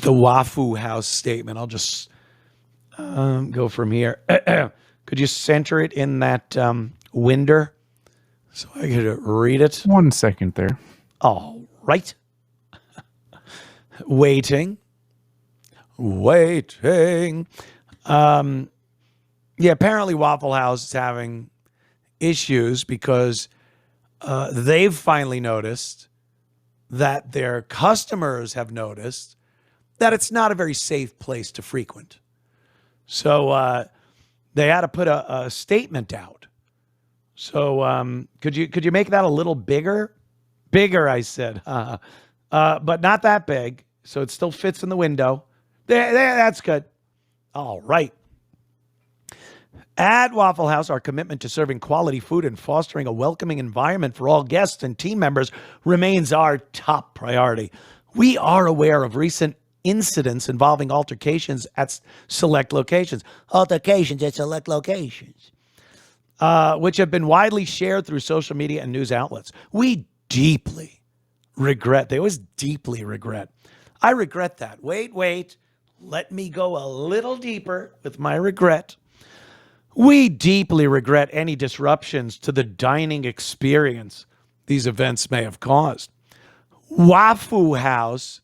the Waffle House statement. I'll just go from here. Could you center it in that window so I could read it? 1 second there. All right. Waiting. Yeah, apparently Waffle House is having issues because they've finally noticed that their customers have noticed that it's not a very safe place to frequent. So they had to put a statement out. So could you make that a little bigger? Bigger, I said, but not that big. So it still fits in the window. There, that's good. All right. At Waffle House, our commitment to serving quality food and fostering a welcoming environment for all guests and team members remains our top priority. We are aware of recent incidents involving altercations at select locations. Altercations at select locations, which have been widely shared through social media and news outlets. We deeply regret. They always deeply regret. I regret that. Wait. Let me go a little deeper with my regret. We deeply regret any disruptions to the dining experience these events may have caused. Waffle House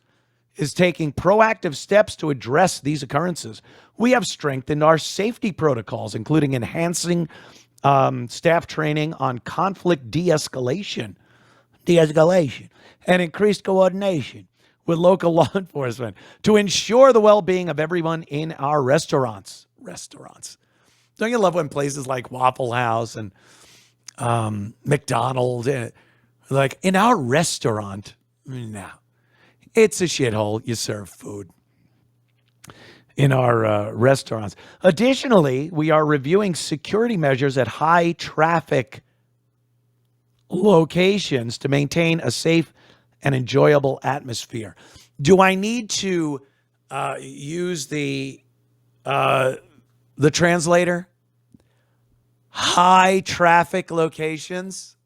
is taking proactive steps to address these occurrences. We have strengthened our safety protocols, including enhancing staff training on conflict de-escalation, and increased coordination with local law enforcement to ensure the well-being of everyone in our restaurants. Don't you love when places like Waffle House and McDonald's, like in our restaurant? No, it's a shithole. You serve food in our restaurants. Additionally, we are reviewing security measures at high traffic locations to maintain a safe and enjoyable atmosphere. Do I need to use the translator? High traffic locations,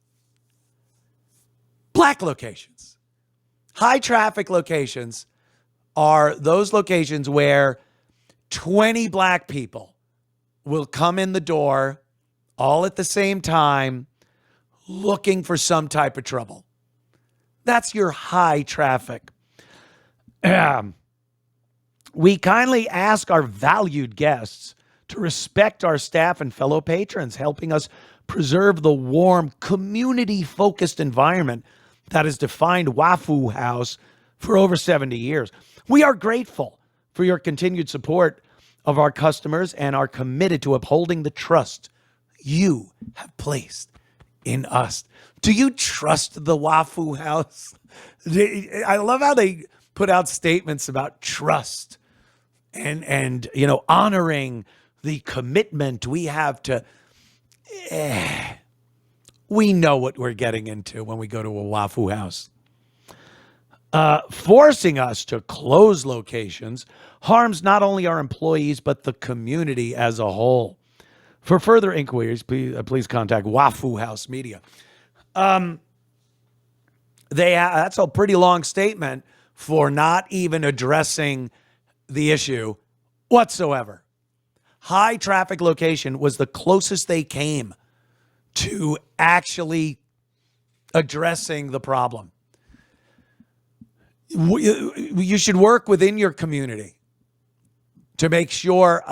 black locations. High traffic locations are those locations where 20 black people will come in the door all at the same time looking for some type of trouble. That's your high traffic. We kindly ask our valued guests to respect our staff and fellow patrons, helping us preserve the warm, community-focused environment that has defined Waffle House for over 70 years. We are grateful for your continued support of our customers and are committed to upholding the trust you have placed in us. Do you trust the Waffle House? I love how they put out statements about trust and honoring the commitment we have to. We know what we're getting into when we go to a Waffle House. Forcing us to close locations harms not only our employees, but the community as a whole. For further inquiries, please contact Waffle House Media. That's a pretty long statement for not even addressing the issue whatsoever. High traffic location was the closest they came to actually addressing the problem. You should work within your community to make sure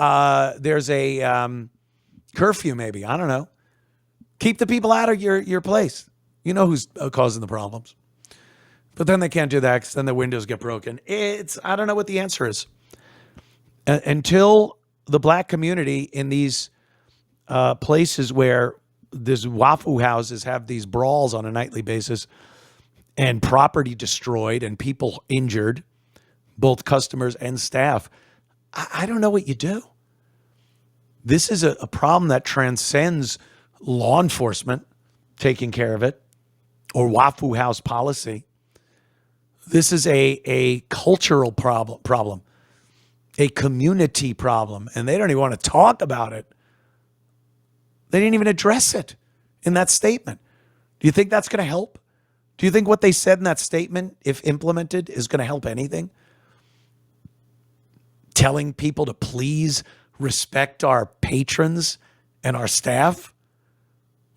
there's a curfew, maybe. I don't know. Keep the people out of your place. You know who's causing the problems. But then they can't do that because then the windows get broken. I don't know what the answer is. Until the black community in these places where these Waffle houses have these brawls on a nightly basis and property destroyed and people injured, both customers and staff, I don't know what you do. This is a problem that transcends law enforcement taking care of it or Waffle House policy. This is a cultural problem, a community problem, and they don't even want to talk about it. They didn't even address it in that statement. Do you think that's going to help? Do you think what they said in that statement, if implemented, is going to help anything? telling people to please respect our patrons and our staff?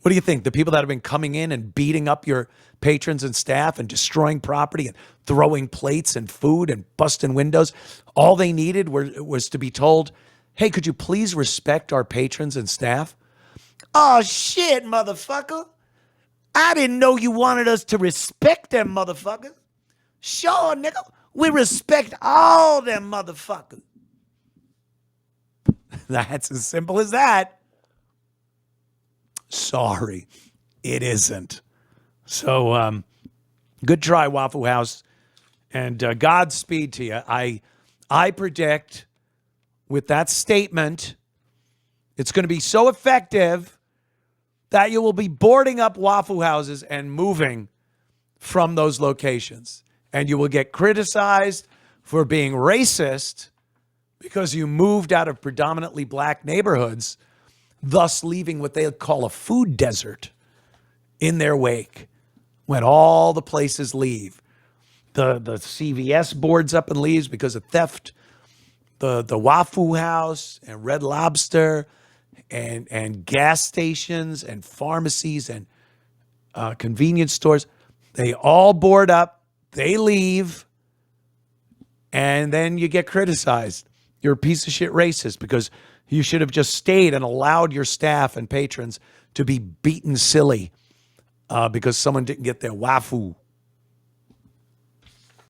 What do you think? The people that have been coming in and beating up your patrons and staff and destroying property and throwing plates and food and busting windows, all they needed was to be told, hey, could you please respect our patrons and staff? Oh, shit, motherfucker. I didn't know you wanted us to respect them motherfuckers. Sure, nigga. We respect all them motherfuckers. That's as simple as that. Sorry, it isn't. So, good try, Waffle House, and Godspeed to you. I predict with that statement, it's going to be so effective that you will be boarding up Waffle Houses and moving from those locations, and you will get criticized for being racist because you moved out of predominantly black neighborhoods, thus leaving what they call a food desert in their wake when all the places leave. The CVS boards up and leaves because of theft. The Waffle House and Red Lobster and gas stations and pharmacies and convenience stores, they all board up, they leave, and then you get criticized. You're a piece of shit racist because you should have just stayed and allowed your staff and patrons to be beaten silly because someone didn't get their waffle.